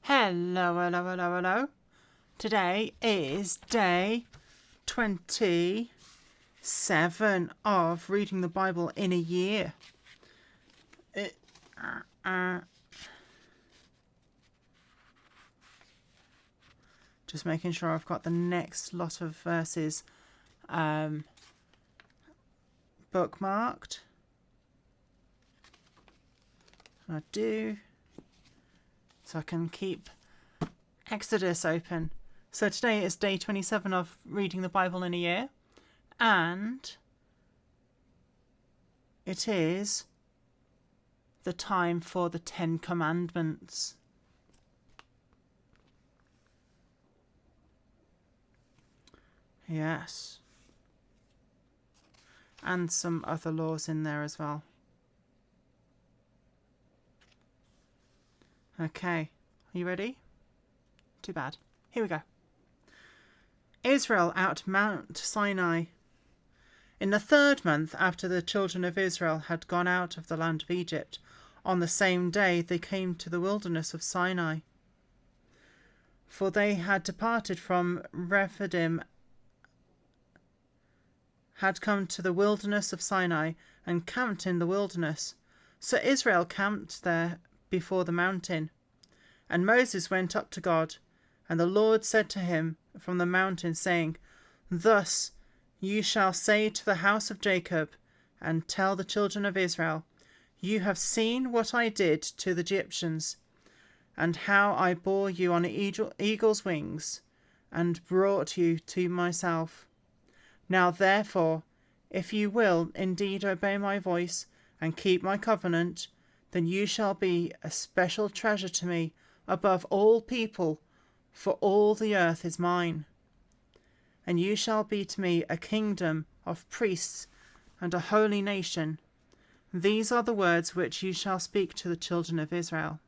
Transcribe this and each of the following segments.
Hello, hello, hello, hello. Today is day 27 of reading the Bible in a year. Just making sure I've got the next lot of verses bookmarked. I do. So I can keep Exodus open. So today is day 27 of reading the Bible in a year. And it is the time for the 10 Commandments. Yes. And some other laws in there as well. Okay. Are you ready? Too bad. Here we go. Israel out Mount Sinai. In the 3rd month after the children of Israel had gone out of the land of Egypt, on the same day they came to the wilderness of Sinai. For they had departed from Rephidim, had come to the wilderness of Sinai, and camped in the wilderness. So Israel camped there before the mountain. And Moses went up to God, and the Lord said to him from the mountain, saying, Thus you shall say to the house of Jacob, and tell the children of Israel, You have seen what I did to the Egyptians, and how I bore you on eagle's wings, and brought you to myself. Now therefore, if you will indeed obey my voice, and keep my covenant, then you shall be a special treasure to me above all people, for all the earth is mine. And you shall be to me a kingdom of priests and a holy nation. These are the words which you shall speak to the children of Israel.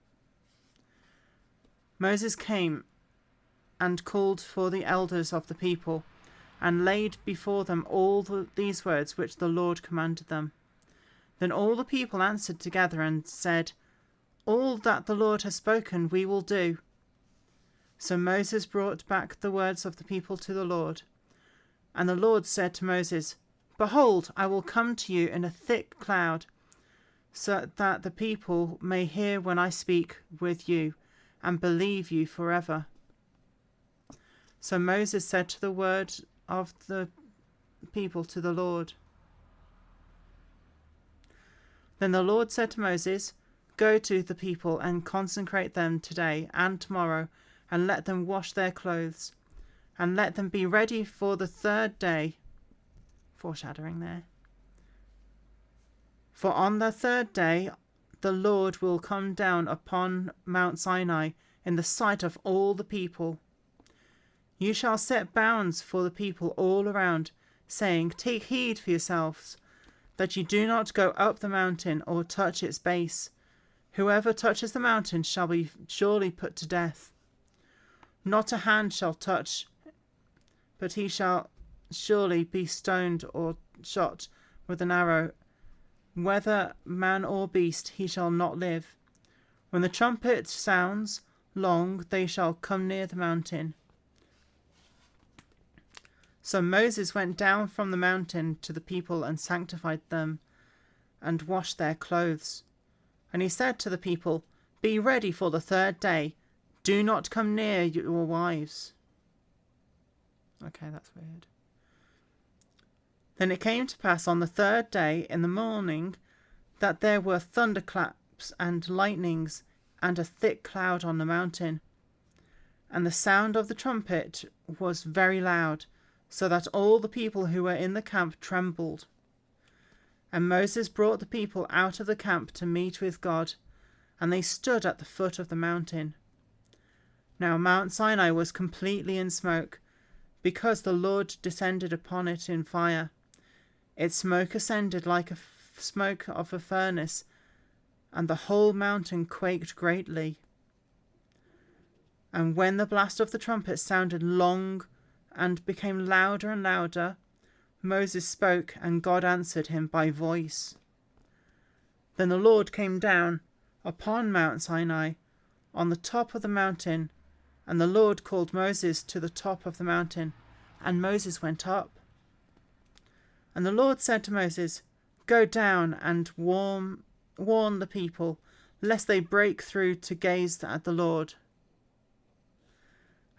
Moses came and called for the elders of the people, and laid before them all these words which the Lord commanded them. Then all the people answered together and said, All that the Lord has spoken we will do. So Moses brought back the words of the people to the Lord. And the Lord said to Moses, Behold, I will come to you in a thick cloud, so that the people may hear when I speak with you, and believe you forever. So Moses said to the word of the people to the Lord. Then the Lord said to Moses, Go to the people and consecrate them today and tomorrow, and let them wash their clothes, and let them be ready for the 3rd day. Foreshadowing there. For on the 3rd day the Lord will come down upon Mount Sinai in the sight of all the people. You shall set bounds for the people all around, saying, Take heed for yourselves, that you do not go up the mountain or touch its base. Whoever touches the mountain shall be surely put to death. Not a hand shall touch, but he shall surely be stoned or shot with an arrow. Whether man or beast, he shall not live. When the trumpet sounds long, they shall come near the mountain. So Moses went down from the mountain to the people and sanctified them, and washed their clothes. And he said to the people, Be ready for the 3rd day. Do not come near your wives. Okay, that's weird. Then it came to pass on the 3rd day in the morning that there were thunderclaps and lightnings and a thick cloud on the mountain. And the sound of the trumpet was very loud, so that all the people who were in the camp trembled. And Moses brought the people out of the camp to meet with God, and they stood at the foot of the mountain. Now Mount Sinai was completely in smoke, because the Lord descended upon it in fire. Its smoke ascended like smoke of a furnace, and the whole mountain quaked greatly. And when the blast of the trumpet sounded long and became louder and louder, Moses spoke, and God answered him by voice. Then the Lord came down upon Mount Sinai on the top of the mountain. And the Lord called Moses to the top of the mountain, and Moses went up. And the Lord said to Moses, Go down and warn the people, lest they break through to gaze at the Lord,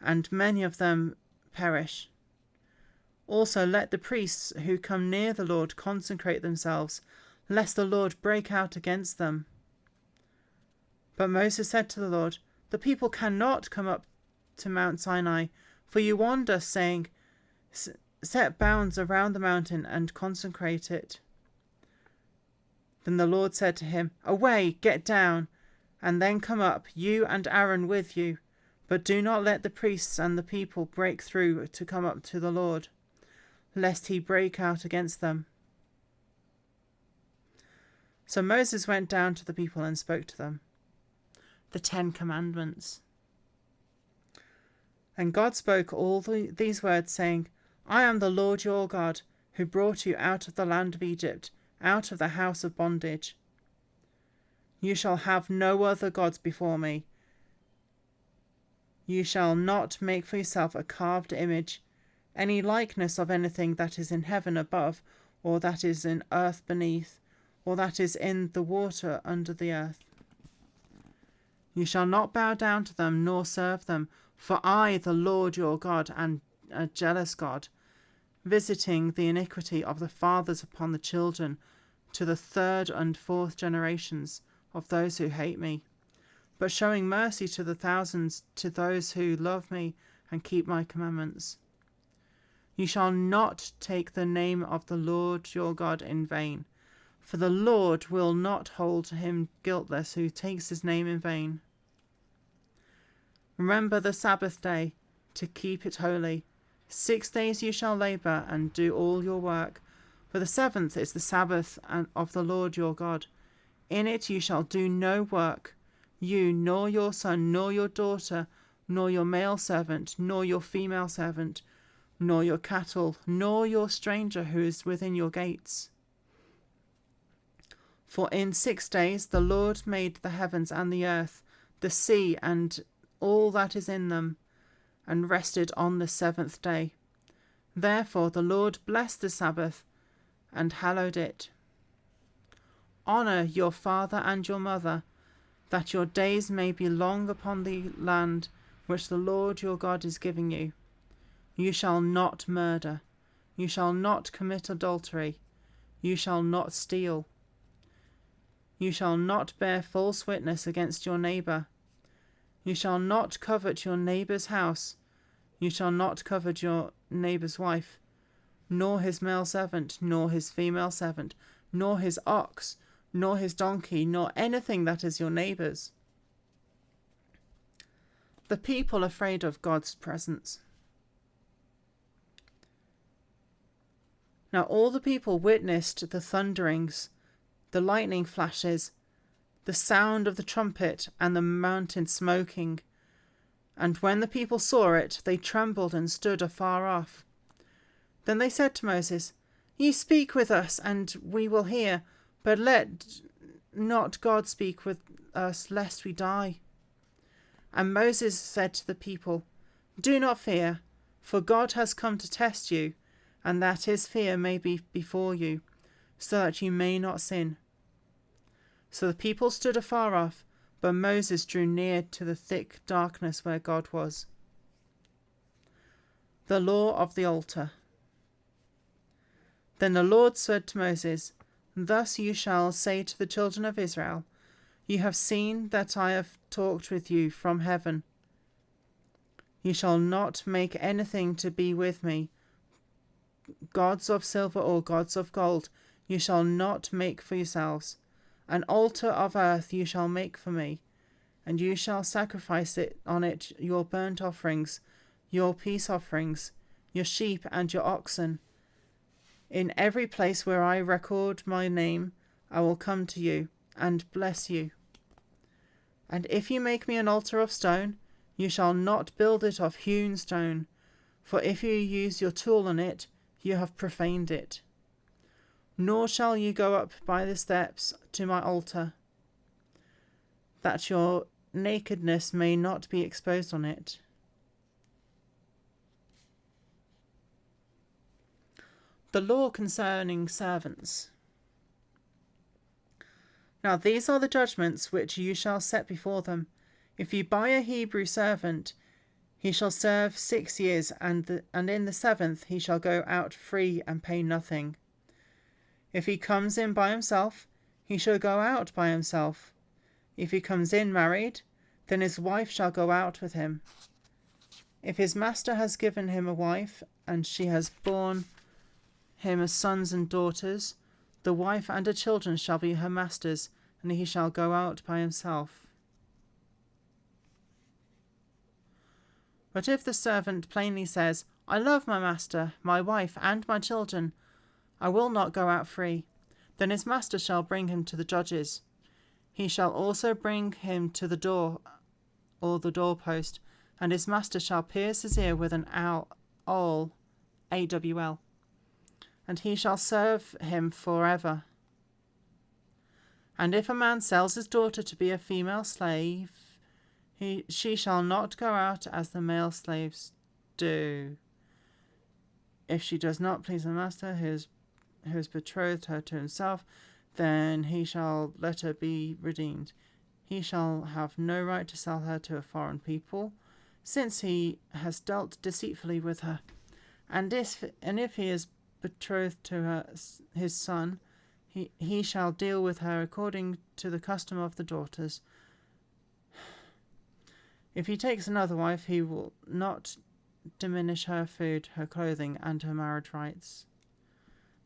and many of them perish. Also let the priests who come near the Lord consecrate themselves, lest the Lord break out against them. But Moses said to the Lord, The people cannot come up to Mount Sinai, for you warned us, saying, Set bounds around the mountain and consecrate it. Then the Lord said to him, Away, get down, and then come up, you and Aaron with you, but do not let the priests and the people break through to come up to the Lord, lest he break out against them. So Moses went down to the people and spoke to them. The 10 Commandments. And God spoke all these words, saying, I am the Lord your God, who brought you out of the land of Egypt, out of the house of bondage. You shall have no other gods before me. You shall not make for yourself a carved image, any likeness of anything that is in heaven above, or that is in earth beneath, or that is in the water under the earth. You shall not bow down to them, nor serve them, for I, the Lord your God, am a jealous God, visiting the iniquity of the fathers upon the children, to the 3rd and 4th generations of those who hate me, but showing mercy to the thousands, to those who love me and keep my commandments. You shall not take the name of the Lord your God in vain, for the Lord will not hold him guiltless who takes his name in vain. Remember the Sabbath day, to keep it holy. 6 days you shall labour and do all your work, for the 7th is the Sabbath of the Lord your God. In it you shall do no work, you, nor your son, nor your daughter, nor your male servant, nor your female servant, nor your cattle, nor your stranger who is within your gates. For in 6 days the Lord made the heavens and the earth, the sea and all that is in them, and rested on the 7th day. Therefore the Lord blessed the Sabbath and hallowed it. Honour your father and your mother, that your days may be long upon the land which the Lord your God is giving you. You shall not murder. You shall not commit adultery. You shall not steal. You shall not bear false witness against your neighbour. You shall not covet your neighbour's house. You shall not covet your neighbour's wife, nor his male servant, nor his female servant, nor his ox, nor his donkey, nor anything that is your neighbour's. The people afraid of God's presence. Now all the people witnessed the thunderings, the lightning flashes, the sound of the trumpet, and the mountain smoking. And when the people saw it, they trembled and stood afar off. Then they said to Moses, You speak with us, and we will hear, but let not God speak with us, lest we die. And Moses said to the people, Do not fear, for God has come to test you, and that his fear may be before you, so that you may not sin. So the people stood afar off, but Moses drew near to the thick darkness where God was. The law of the altar. Then the Lord said to Moses, Thus you shall say to the children of Israel, You have seen that I have talked with you from heaven. You shall not make anything to be with me, gods of silver or gods of gold, you shall not make for yourselves. An altar of earth you shall make for me, and you shall sacrifice on it your burnt offerings, your peace offerings, your sheep and your oxen. In every place where I record my name, I will come to you and bless you. And if you make me an altar of stone, you shall not build it of hewn stone, for if you use your tool on it, you have profaned it. Nor shall you go up by the steps to my altar, that your nakedness may not be exposed on it. The law concerning servants. Now these are the judgments which you shall set before them. If you buy a Hebrew servant, he shall serve 6 years, and in the 7th he shall go out free and pay nothing. If he comes in by himself, he shall go out by himself. If he comes in married, then his wife shall go out with him. If his master has given him a wife, and she has borne him as sons and daughters, the wife and her children shall be her master's, and he shall go out by himself. But if the servant plainly says, I love my master, my wife, and my children, I will not go out free, then his master shall bring him to the judges. He shall also bring him to the door, or the doorpost, and his master shall pierce his ear with an awl, A-W-L, and he shall serve him forever. And if a man sells his daughter to be a female slave, she shall not go out as the male slaves do. If she does not please her master, who has betrothed her to himself, then he shall let her be redeemed. He shall have no right to sell her to a foreign people, since he has dealt deceitfully with her. And if he is betrothed to her, his son, he shall deal with her according to the custom of the daughters. If he takes another wife, he will not diminish her food, her clothing, and her marriage rights.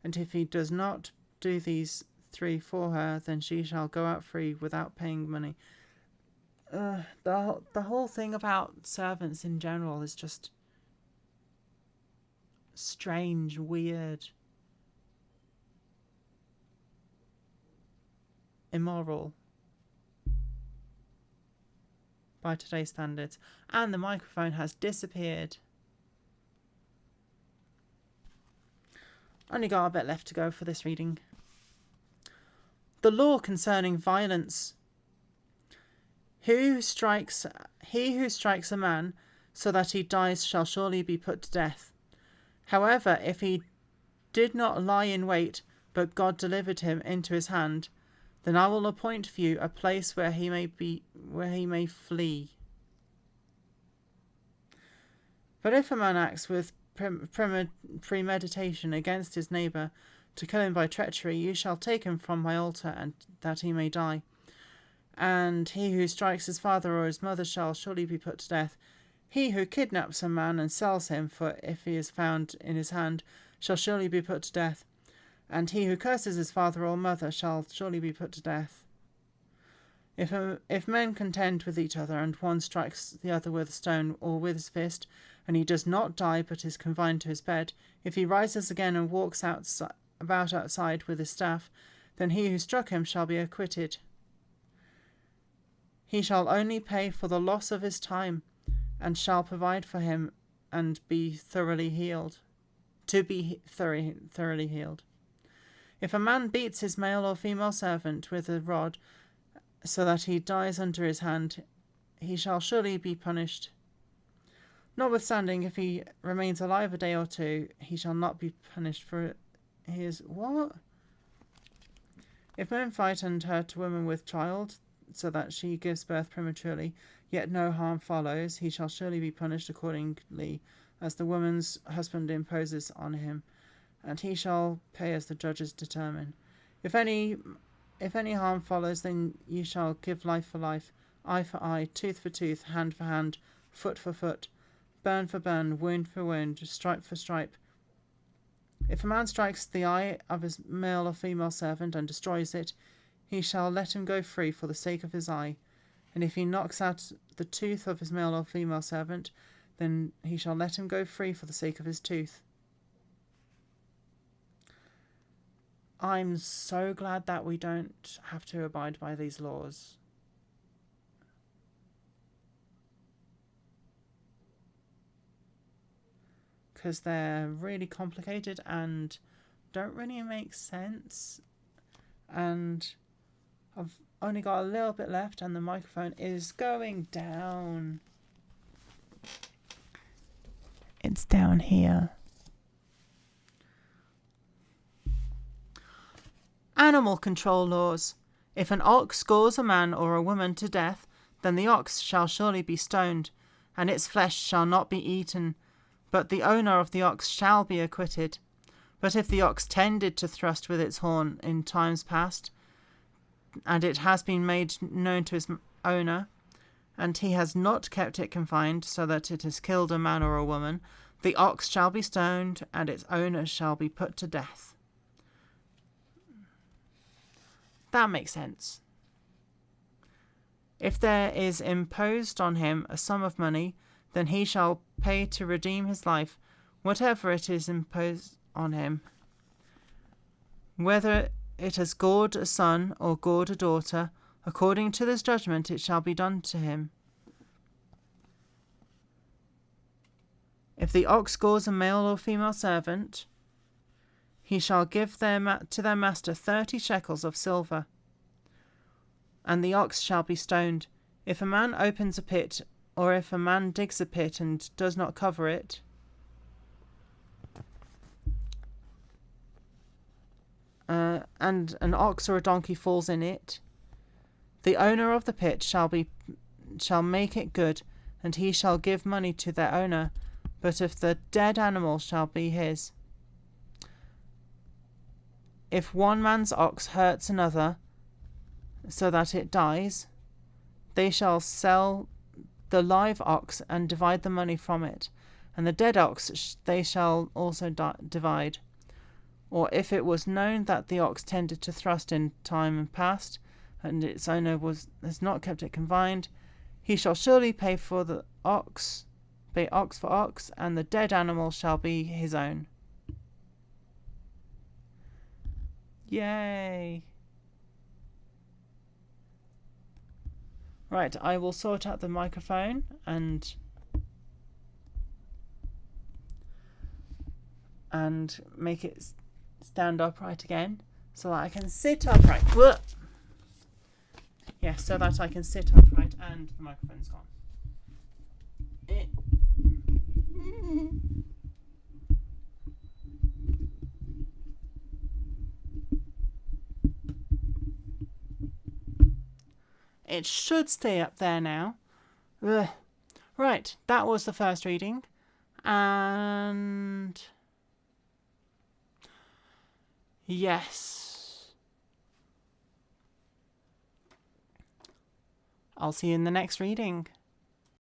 And if he does not do these 3 for her, then she shall go out free without paying money. The whole thing about servants in general is just strange, weird, immoral by today's standards. And the microphone has disappeared. Only got a bit left to go for this reading. The law concerning violence. He who strikes a man so that he dies shall surely be put to death. However, if he did not lie in wait, but God delivered him into his hand, then I will appoint for you a place where he may flee. But if a man acts with premeditation against his neighbour to kill him by treachery, you shall take him from my altar, and that he may die. And he who strikes his father or his mother shall surely be put to death. He who kidnaps a man and sells him, for if he is found in his hand, shall surely be put to death. And he who curses his father or mother shall surely be put to death. If men contend with each other, and one strikes the other with a stone or with his fist, and he does not die but is confined to his bed, if he rises again and walks about outside with his staff, then he who struck him shall be acquitted. He shall only pay for the loss of his time, and shall provide for him and be thoroughly healed. Thoroughly healed. If a man beats his male or female servant with a rod, so that he dies under his hand, he shall surely be punished. Notwithstanding, if he remains alive a day or 2, he shall not be punished for his what? If men fight and hurt a woman with child, so that she gives birth prematurely, yet no harm follows, he shall surely be punished accordingly as the woman's husband imposes on him, and he shall pay as the judges determine. If any harm follows, then you shall give life for life, eye for eye, tooth for tooth, hand for hand, foot for foot, burn for burn, wound for wound, stripe for stripe. If a man strikes the eye of his male or female servant and destroys it, he shall let him go free for the sake of his eye. And if he knocks out the tooth of his male or female servant, then he shall let him go free for the sake of his tooth. I'm so glad that we don't have to abide by these laws. Because they're really complicated and don't really make sense. And only got a little bit left and the microphone is going down. It's down here. Animal control laws. If an ox gores a man or a woman to death, then the ox shall surely be stoned, and its flesh shall not be eaten, but the owner of the ox shall be acquitted. But if the ox tended to thrust with its horn in times past, and it has been made known to his owner, and he has not kept it confined, so that it has killed a man or a woman, the ox shall be stoned, and its owner shall be put to death. That makes sense. If there is imposed on him a sum of money, then he shall pay to redeem his life, whatever it is imposed on him. Whether it has gored a son or gored a daughter, according to this judgment it shall be done to him. If the ox gores a male or female servant, he shall give to their master 30 shekels of silver, and the ox shall be stoned. If a man opens a pit, or if a man digs a pit and does not cover it, and an ox or a donkey falls in it, the owner of the pit shall make it good, and he shall give money to their owner, but if the dead animal shall be his. If one man's ox hurts another, so that it dies, they shall sell the live ox and divide the money from it, and the dead ox they shall also divide. Or if it was known that the ox tended to thrust in time past, and its owner has not kept it confined, he shall surely pay ox for ox, and the dead animal shall be his own. Yay! Right, I will sort out the microphone and make it stand upright again so that I can sit upright. Whoa! Yeah, so that I can sit upright and the microphone's gone. It should stay up there now. Ugh. Right, that was the first reading. And yes. I'll see you in the next reading.